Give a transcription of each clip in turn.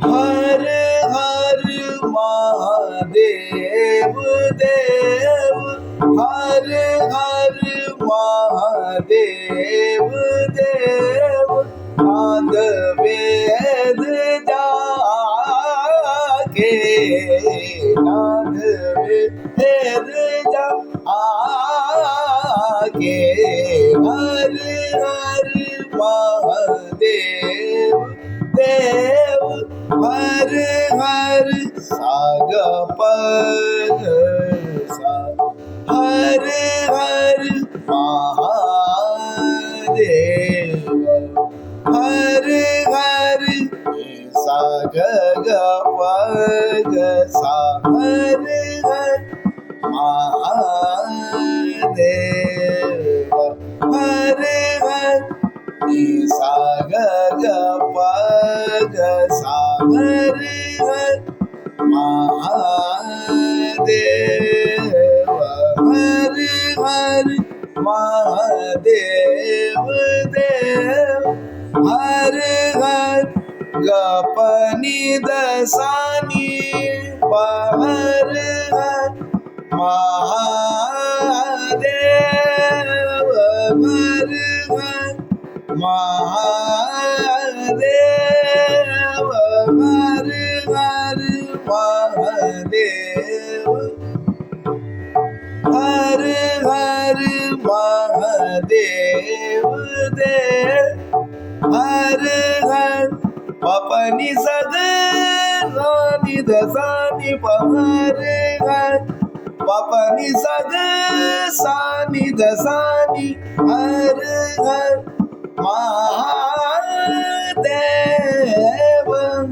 हर हर महादेव देव, हर हर महादेव देव, नाद वेद जाके, नाद वेद जाके, हर हर महादेव देव, हर हर साग पग सा, हर हर महादेव, हर हर साग पग सा, हर हर महादेव, हर हर सा ग ग प ग सा, हर हर महादेव, हर हर महादेव देव, हर हर ग प नि द सा नि प, हर हर महादेव, हर हर महादेव, हर हर महादेव, हर हर महादेव देव, हर हर पपनी सद नि ध सा नि प, हर हर पपनी सद सा नि ध सा नि, हर हर महादेव,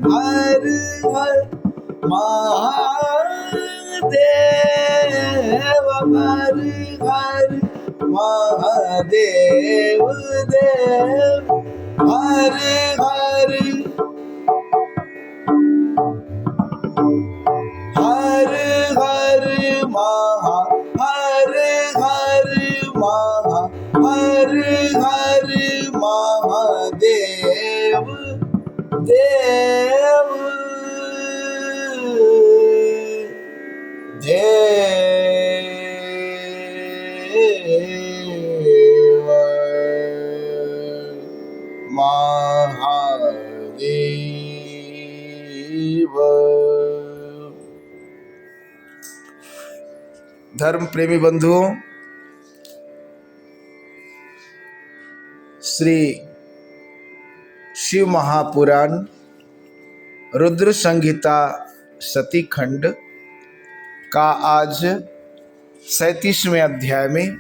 हर हर महादेव, हर हर महादेव देव, हर हर हर हर महा, हर हर महा, हर हर महादेव देव देव महादेव। धर्म प्रेमी बंधुओं, श्री शिव महापुराण रुद्र संहिता सती खंड का आज 37वें अध्याय में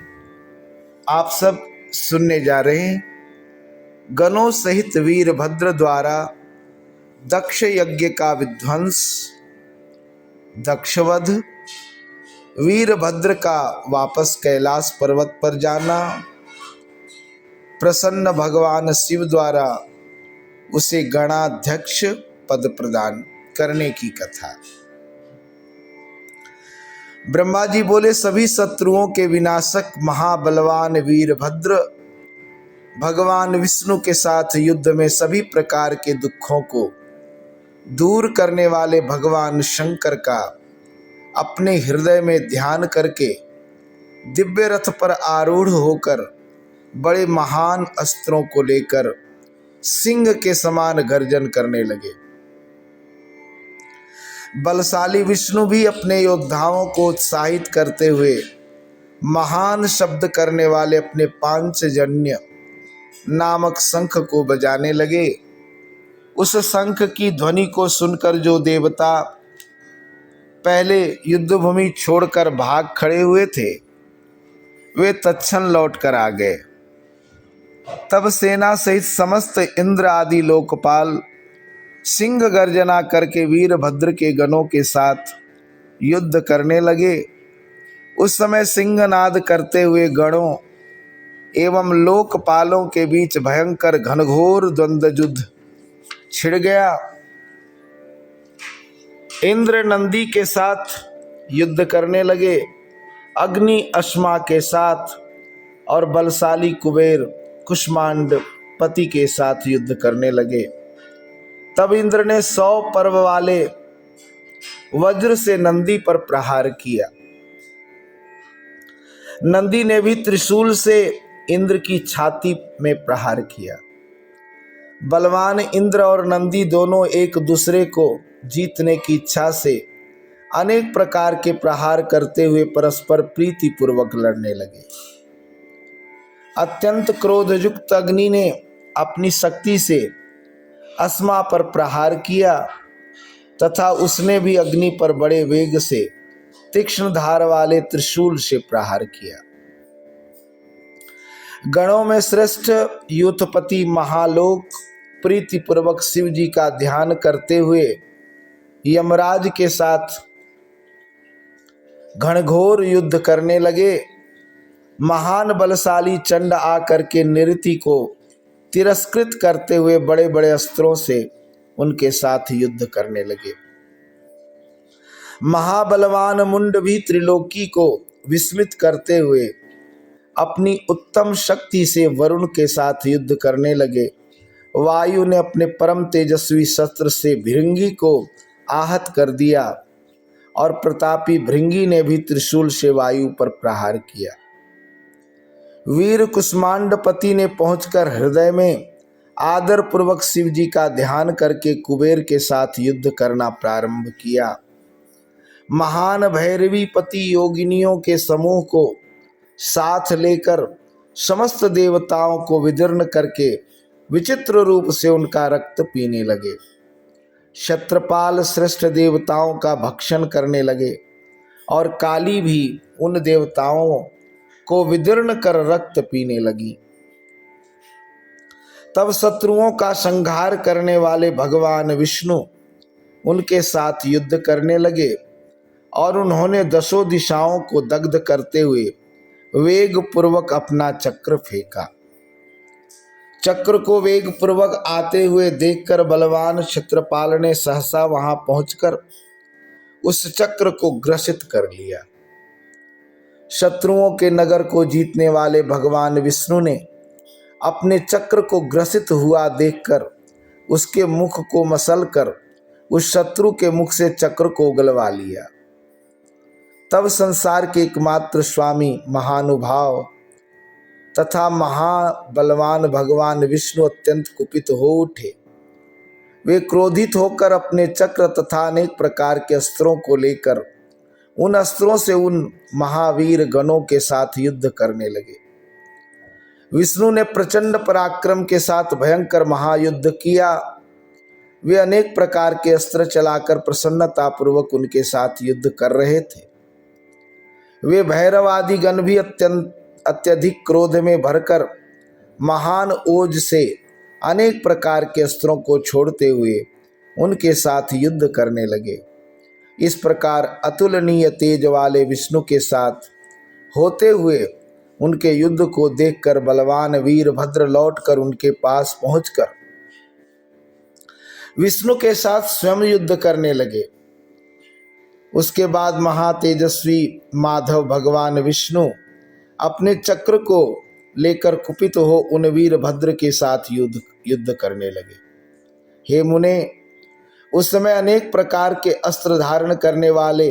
आप सब सुनने जा रहे हैं। गणों सहित वीरभद्र द्वारा दक्ष यज्ञ का विध्वंस, दक्षवध, वीरभद्र का वापस कैलाश पर्वत पर जाना, प्रसन्न भगवान शिव द्वारा उसे गणाध्यक्ष पद प्रदान करने की कथा। ब्रह्मा जी बोले, सभी शत्रुओं के विनाशक महाबलवान वीरभद्र भगवान विष्णु के साथ युद्ध में सभी प्रकार के दुखों को दूर करने वाले भगवान शंकर का अपने हृदय में ध्यान करके दिव्य रथ पर आरूढ़ होकर बड़े महान अस्त्रों को लेकर सिंह के समान गर्जन करने लगे। बलशाली विष्णु भी अपने योद्धाओं को उत्साहित करते हुए महान शब्द करने वाले अपने पांचजन्य नामक शंख को बजाने लगे। उस शंख की ध्वनि को सुनकर जो देवता पहले युद्धभूमि छोड़कर भाग खड़े हुए थे, वे तत्क्षण लौट कर आ गए। तब सेना सहित समस्त इंद्र आदि लोकपाल सिंह गर्जना करके वीरभद्र के गणों के साथ युद्ध करने लगे। उस समय सिंहनाद करते हुए गणों एवं लोकपालों के बीच भयंकर घनघोर द्वंद्व युद्ध छिड़ गया। इंद्र नंदी के साथ युद्ध करने लगे, अग्नि अश्मा के साथ, और बलशाली कुबेर कुष्मांड पति के साथ युद्ध करने लगे। तब इंद्र ने 100 पर्व वाले वज्र से नंदी पर प्रहार किया। नंदी ने भी त्रिशूल से इंद्र की छाती में प्रहार किया। बलवान इंद्र और नंदी दोनों एक दूसरे को जीतने की इच्छा से अनेक प्रकार के प्रहार करते हुए परस्पर प्रीति पूर्वक लड़ने लगे। अत्यंत क्रोधयुक्त अग्नि ने अपनी शक्ति से अस्मा पर प्रहार किया तथा उसने भी अग्नि पर बड़े वेग से तीक्ष्ण धार वाले त्रिशूल से प्रहार किया। गणों में श्रेष्ठ यूथपति महालोक प्रीति पूर्वक शिव जी का ध्यान करते हुए यमराज के साथ घनघोर युद्ध करने लगे। महान बलशाली चंड आकर के निरति को तिरस्कृत करते हुए बड़े बड़े अस्त्रों से उनके साथ युद्ध करने लगे। महाबलवान मुंड भी त्रिलोकी को विस्मित करते हुए अपनी उत्तम शक्ति से वरुण के साथ युद्ध करने लगे। वायु ने अपने परम तेजस्वी शस्त्र से भृंगी को आहत कर दिया और प्रतापी भृंगी ने भी त्रिशूल से वायु पर प्रहार किया। वीर कुष्मांडपति ने पहुंचकर हृदय में आदर पूर्वक शिव जी का ध्यान करके कुबेर के साथ युद्ध करना प्रारंभ किया। महान भैरवी पति योगिनियों के समूह को साथ लेकर समस्त देवताओं को विदीर्ण करके विचित्र रूप से उनका रक्त पीने लगे। क्षत्रपाल श्रेष्ठ देवताओं का भक्षण करने लगे और काली भी उन देवताओं को विदीर्ण कर रक्त पीने लगी। तब शत्रुओं का संहार करने वाले भगवान विष्णु उनके साथ युद्ध करने लगे और उन्होंने 10 दिशाओं को दग्ध करते हुए वेग पूर्वक अपना चक्र फेंका। चक्र को वेग पूर्वक आते हुए देखकर बलवान क्षत्रपाल ने सहसा वहां पहुंचकर उस चक्र को ग्रसित कर लिया। शत्रुओं के नगर को जीतने वाले भगवान विष्णु ने अपने चक्र को ग्रसित हुआ देखकर उसके मुख को मसलकर उस शत्रु के मुख से चक्र को उगलवा लिया। तब संसार के एकमात्र स्वामी महानुभाव तथा महाबलवान भगवान विष्णु अत्यंत कुपित हो उठे। वे क्रोधित होकर अपने चक्र तथा अनेक प्रकार के अस्त्रों को लेकर उन अस्त्रों से उन महावीर गणों के साथ युद्ध करने लगे। विष्णु ने प्रचंड पराक्रम के साथ भयंकर महायुद्ध किया। वे अनेक प्रकार के अस्त्र चलाकर प्रसन्नता पूर्वक उनके साथ युद्ध कर रहे थे। वे भैरव आदि गण भी अत्यधिक क्रोध में भरकर महान ओज से अनेक प्रकार के अस्त्रों को छोड़ते हुए उनके साथ युद्ध करने लगे। इस प्रकार अतुलनीय तेज वाले विष्णु के साथ होते हुए उनके युद्ध को देखकर बलवान वीरभद्र लौटकर उनके पास पहुंचकर विष्णु के साथ स्वयं युद्ध करने लगे। उसके बाद महातेजस्वी माधव भगवान विष्णु अपने चक्र को लेकर कुपित हो उन वीरभद्र के साथ युद्ध करने लगे। हे मुने, उस समय अनेक प्रकार के अस्त्र धारण करने वाले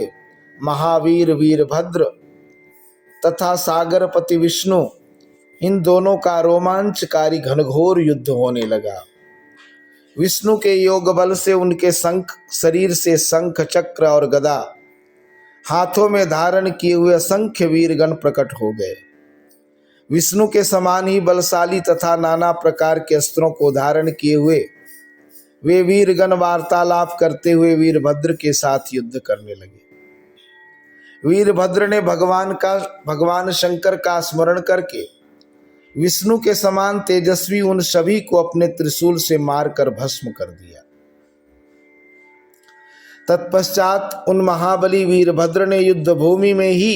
महावीर वीरभद्र तथा सागरपति विष्णु, इन दोनों का रोमांचकारी घनघोर युद्ध होने लगा। विष्णु के योग बल से उनके शरीर से शंख चक्र और गदा हाथों में धारण किए हुए असंख्य वीरगण प्रकट हो गए। विष्णु के समान ही बलशाली तथा नाना प्रकार के अस्त्रों को धारण किए हुए वे वीरगण वार्तालाप करते हुए वीरभद्र के साथ युद्ध करने लगे। वीरभद्र ने भगवान शंकर का स्मरण करके विष्णु के समान तेजस्वी उन सभी को अपने त्रिशूल से मारकर भस्म कर दिया। तत्पश्चात उन महाबली वीरभद्र ने युद्ध भूमि में ही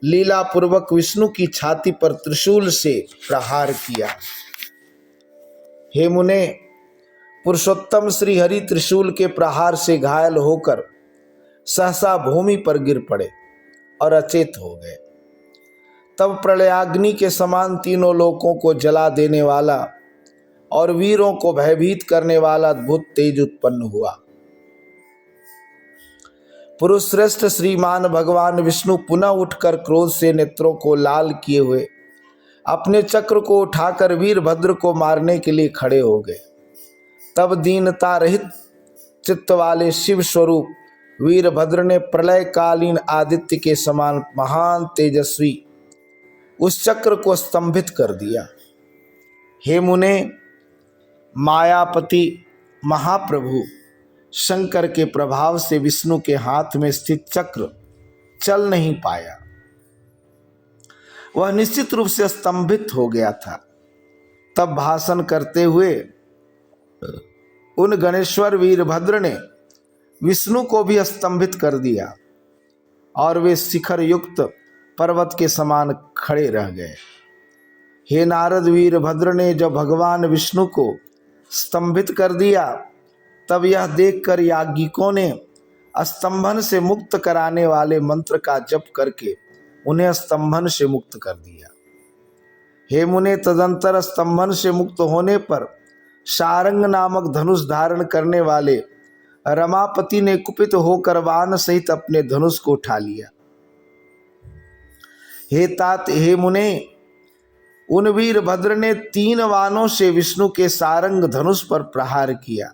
लीला पूर्वक विष्णु की छाती पर त्रिशूल से प्रहार किया। हे मुने, पुरुषोत्तम श्री हरि त्रिशूल के प्रहार से घायल होकर सहसा भूमि पर गिर पड़े और अचेत हो गए। तब प्रलयाग्नि के समान तीनों लोकों को जला देने वाला और वीरों को भयभीत करने वाला अद्भुत तेज उत्पन्न हुआ। पुरुष श्रेष्ठ श्रीमान भगवान विष्णु पुनः उठकर क्रोध से नेत्रों को लाल किए हुए अपने चक्र को उठाकर वीरभद्र को मारने के लिए खड़े हो गए। तब दीनता रहित चित्त वाले शिव स्वरूप वीरभद्र ने प्रलयकालीन आदित्य के समान महान तेजस्वी उस चक्र को स्तंभित कर दिया। हे मुने, मायापति महाप्रभु शंकर के प्रभाव से विष्णु के हाथ में स्थित चक्र चल नहीं पाया, वह निश्चित रूप से स्तंभित हो गया था। तब भाषण करते हुए उन गणेश्वर वीरभद्र ने विष्णु को भी स्तंभित कर दिया और वे शिखर युक्त पर्वत के समान खड़े रह गए। हे नारद, वीरभद्र ने जब भगवान विष्णु को स्तंभित कर दिया तब यह देखकर याज्ञिकों ने स्तंभन से मुक्त कराने वाले मंत्र का जप करके उन्हें स्तंभन से मुक्त कर दिया। हे मुने, तदंतर स्तंभन से मुक्त होने पर शारंग नामक धनुष धारण करने वाले रमापति ने कुपित होकर वान सहित अपने धनुष को उठा लिया। हे तात, हे मुने, उन वीरभद्र ने 3 वानों से विष्णु के सारंग धनुष पर प्रहार किया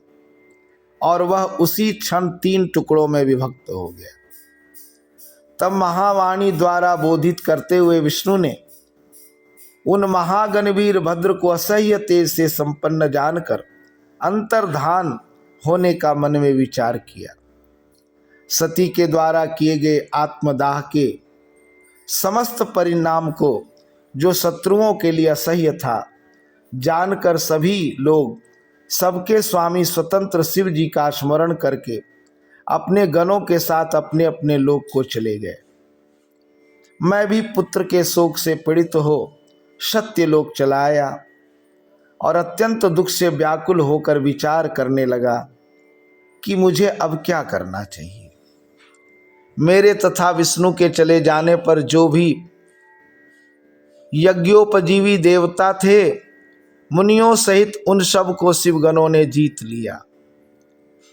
और वह उसी क्षण 3 टुकड़ों में विभक्त हो गया। तब महावाणी द्वारा बोधित करते हुए विष्णु ने उन महागण वीरभद्र को असह्य तेज से संपन्न जानकर अंतर्धान होने का मन में विचार किया। सती के द्वारा किए गए आत्मदाह के समस्त परिणाम को, जो शत्रुओं के लिए असह्य था, जानकर सभी लोग सबके स्वामी स्वतंत्र शिव जी का स्मरण करके अपने गणों के साथ अपने अपने लोक को चले गए। मैं भी पुत्र के शोक से पीड़ित हो सत्यलोक चला आया और अत्यंत दुख से व्याकुल होकर विचार करने लगा कि मुझे अब क्या करना चाहिए। मेरे तथा विष्णु के चले जाने पर जो भी यज्ञोपजीवी देवता थे, मुनियों सहित उन सब को शिवगणों ने जीत लिया।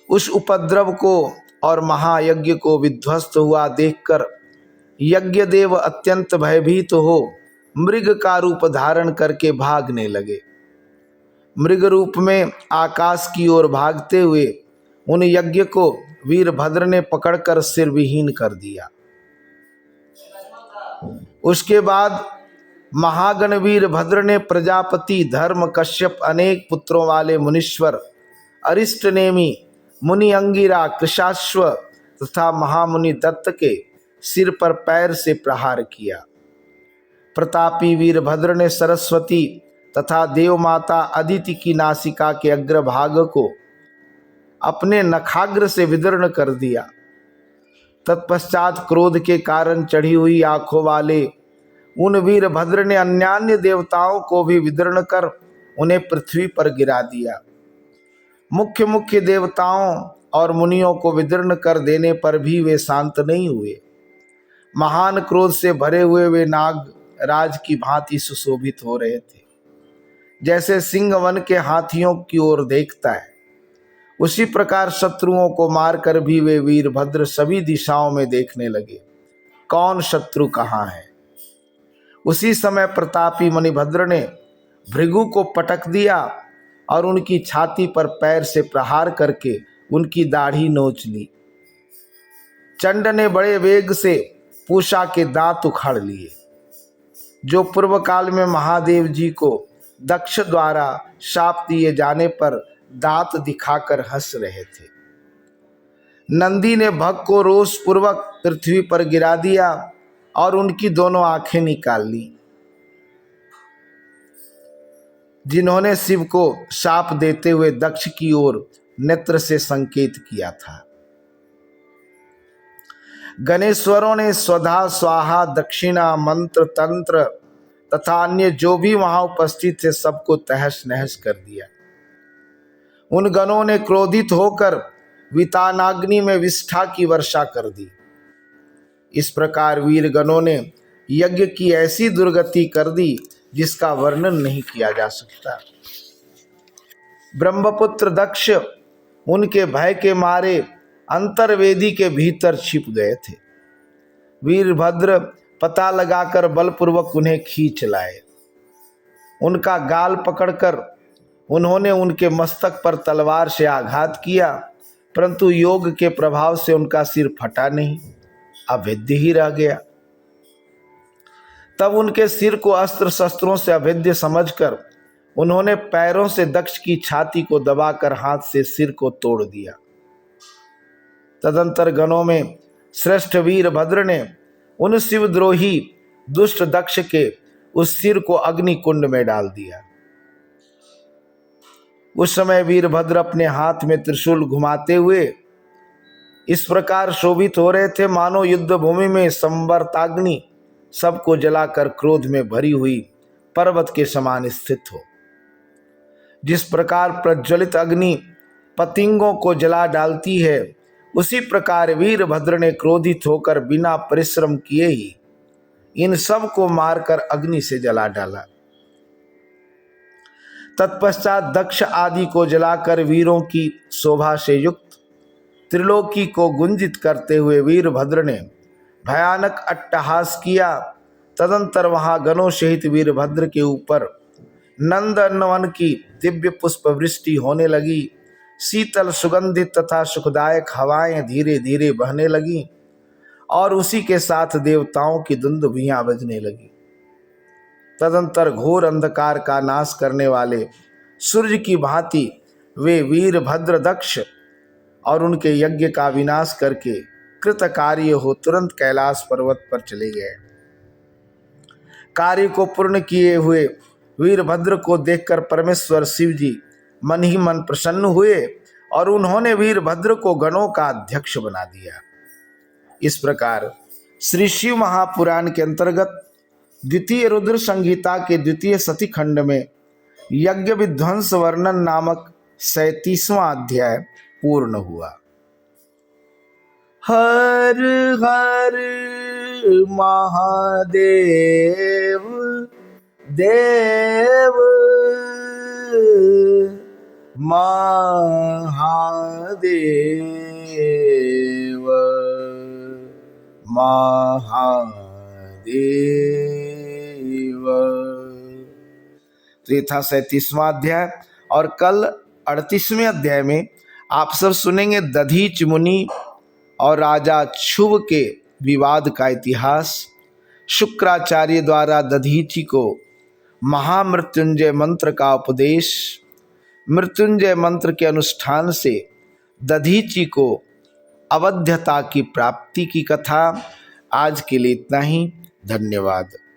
उस उपद्रव को और महायज्ञ को विध्वस्त हुआ देखकर यज्ञदेव अत्यंत भयभीत हो मृग का रूप धारण करके भागने लगे। मृग रूप में आकाश की ओर भागते हुए उन यज्ञ को वीरभद्र ने पकड़कर सिर विहीन कर दिया। उसके बाद महागण वीरभद्र ने प्रजापति धर्म कश्यप, अनेक पुत्रों वाले मुनीश्वर अरिष्टनेमी मुनि अंगिरा, कृशाश्व तथा महामुनि दत्त के सिर पर पैर से प्रहार किया। प्रतापी वीरभद्र ने सरस्वती तथा देवमाता अदिति की नासिका के अग्रभाग को अपने नखाग्र से विदीर्ण कर दिया। तत्पश्चात क्रोध के कारण चढ़ी हुई आंखों वाले उन वीरभद्र ने अन्यान्य देवताओं को भी विदीर्ण कर उन्हें पृथ्वी पर गिरा दिया। मुख्य मुख्य देवताओं और मुनियों को विदीर्ण कर देने पर भी वे शांत नहीं हुए। महान क्रोध से भरे हुए वे नाग राज की भांति सुशोभित हो रहे थे। जैसे सिंह वन के हाथियों की ओर देखता है, उसी प्रकार शत्रुओं को मारकर भी वे वीरभद्र सभी दिशाओं में देखने लगे, कौन शत्रु कहाँ है। उसी समय प्रतापी मणिभद्र ने भृगु को पटक दिया और उनकी छाती पर पैर से प्रहार करके उनकी दाढ़ी नोच ली। चंड ने बड़े वेग से पूषा के दांत उखाड़ लिए, जो पूर्व काल में महादेव जी को दक्ष द्वारा शाप दिए जाने पर दांत दिखाकर हंस रहे थे। नंदी ने भग को रोष पूर्वक पृथ्वी पर गिरा दिया और उनकी दोनों आंखें निकाल ली, जिन्होंने शिव को शाप देते हुए दक्ष की ओर नेत्र से संकेत किया था। गणेश्वरों ने स्वधा स्वाहा दक्षिणा मंत्र तंत्र तथा अन्य जो भी वहां उपस्थित थे सबको तहस नहस कर दिया। उन गणों ने क्रोधित होकर वितानाग्नि में विष्ठा की वर्षा कर दी। इस प्रकार वीर गणों ने यज्ञ की ऐसी दुर्गति कर दी जिसका वर्णन नहीं किया जा सकता। ब्रह्मपुत्र दक्ष उनके भय के मारे अंतर्वेदी के भीतर छिप गए थे। वीरभद्र पता लगाकर बलपूर्वक उन्हें खींच लाए। उनका गाल पकड़कर उन्होंने उनके मस्तक पर तलवार से आघात किया, परंतु योग के प्रभाव से उनका सिर फटा नहीं, अभेद्य ही रह गया। तब उनके सिर को अस्त्र शस्त्रों से अभेद्य समझकर उन्होंने पैरों से दक्ष की छाती को दबाकर हाथ से सिर को तोड़ दिया। तदंतर गणों में श्रेष्ठ वीरभद्र ने उन शिवद्रोही दुष्ट दक्ष के उस सिर को अग्नि कुंड में डाल दिया। उस समय वीरभद्र अपने हाथ में त्रिशूल घुमाते हुए इस प्रकार शोभित हो रहे थे मानो युद्ध भूमि में संवर्ताग्नि सबको जलाकर क्रोध में भरी हुई पर्वत के समान स्थित हो। जिस प्रकार प्रज्वलित अग्नि पतिंगों को जला डालती है, उसी प्रकार वीरभद्र ने क्रोधित होकर बिना परिश्रम किए ही इन सब को मारकर अग्नि से जला डाला। तत्पश्चात दक्ष आदि को जलाकर वीरों की शोभा से युक्त त्रिलोकी को गुंजित करते हुए वीरभद्र ने भयानक अट्टहास किया। तदंतर वहां गणों सहित वीरभद्र के ऊपर नंदनवन की दिव्य पुष्प वृष्टि होने लगी। शीतल सुगंधित तथा सुखदायक हवाएं धीरे धीरे बहने लगी और उसी के साथ देवताओं की दुंदुभियां बजने लगी। तदंतर घोर अंधकार का नाश करने वाले सूर्य की भांति वे वीरभद्र दक्ष और उनके यज्ञ का विनाश करके कृतकार्य हो तुरंत कैलाश पर्वत पर चले गए। कार्य को पूर्ण किए हुए वीरभद्र को देखकर परमेश्वर शिव जी मन ही मन प्रसन्न हुए और उन्होंने वीरभद्र को गणों का अध्यक्ष बना दिया। इस प्रकार श्री शिव महापुराण के अंतर्गत द्वितीय रुद्र संहिता के द्वितीय सती खंड में यज्ञ विध्वंस वर्णन नामक 37वां अध्याय पूर्ण हुआ। हर हर महादेव देव महादेव महादेव। तो ये था 37वां अध्याय और कल 38वें अध्याय में आप सब सुनेंगे दधीच मुनि और राजा क्षुभ के विवाद का इतिहास। शुक्राचार्य द्वारा दधीचि को महामृत्युंजय मंत्र का उपदेश, मृत्युंजय मंत्र के अनुष्ठान से दधीचि को अवध्यता की प्राप्ति की कथा। आज के लिए इतना ही। धन्यवाद।